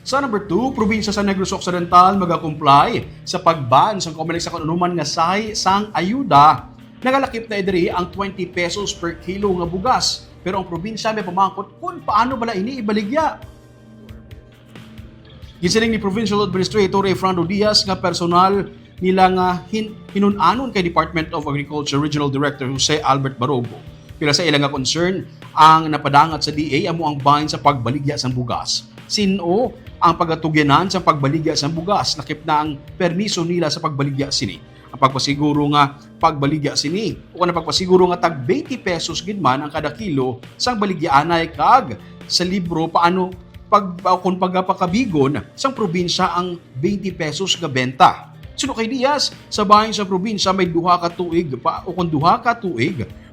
Sa number 2, probinsya sa Negros Occidental mag-comply sa pagban sa komunik sa kanunuman nga sahay sang ayuda. Nagalakip na idiri ang 20 pesos per kilo nga bugas. Pero ang probinsya may pamangkot kung paano bala ini ibaligya. Gisiling ni Provincial Administrator Efrando Diaz nga personal nila nga hinunanon kay Department of Agriculture Regional Director Jose Albert Barogo. Pila sa ilang nga concern ang napadangat sa DA amo ang bahin sa pagbaligya sa bugas. Sino ang pagatugyanan sa pagbaligya sa bugas? Nakip na ang permiso nila sa pagbaligya sini. Ang pagpasiguro nga pagbaligya sini o ang pagpasiguro nga tag 20 pesos gid man ang kada kilo sang baligyaanay kag sa libro paano kung pagpakabigon sang probinsya ang 20 pesos nga benta. Suno kay Diaz, sa bahin sa probinsya may duha ka tuig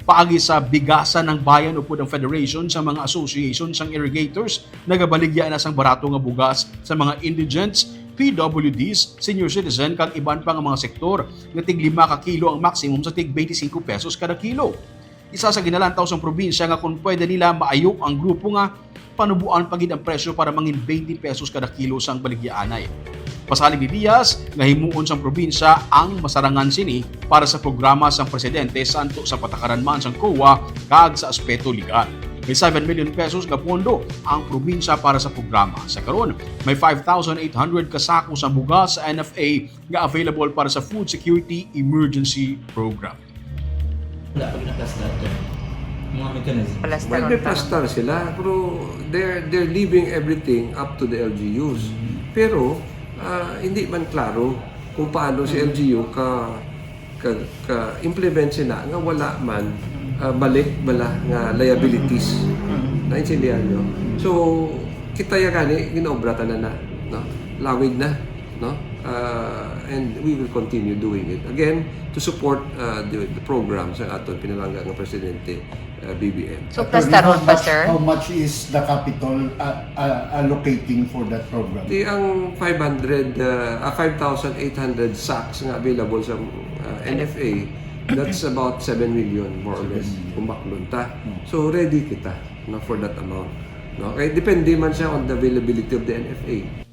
paagi sa bigasan ng bayan upod ang federation sa mga association sang irrigators nagabaligya na sang barato nga bugas sa mga indigents, PWDs, senior citizen kag iban pa nga mga sektor nga tig 5 ka kilo ang maximum sa tig 25 pesos kada kilo. Isa sa ginalantaw sang probinsya nga kung pwede nila maayok ang grupo nga panubuan pagid ang presyo para mangin 20 pesos kada kilo sang baligyaanay. Pasalig ni Diaz nga himuon sang probinsya ang masarangan sini para sa programa sang presidente santo sa patakaran man sang COA kag sa aspeto legal. May 7 million pesos nga pondo ang probinsya para sa programa. Sa karon, may 5,800 kasako sa bugas sa NFA nga available para sa Food Security Emergency Program. Mga mechanism. Well, may plastar sila, pero they're leaving everything up to the LGUs. Pero hindi man klaro kung paano si LGU ka-implement sila nga wala man balik bala nga liabilities. Naintindihan nyo? So, kita ya gani, ginobratan na no? Lawig na, no? And we will continue doing it. Again, to support the programs ng aton pinalangga ng Presidente BBM. So, plastaron pa, sir? How much is the capital allocating for that program? Di ang 5,800 sacks nga available sa NFA, that's about 7 million more or less kung baklunta. So ready kita no, for that amount. No? Kaya depende man siya on the availability of the NFA.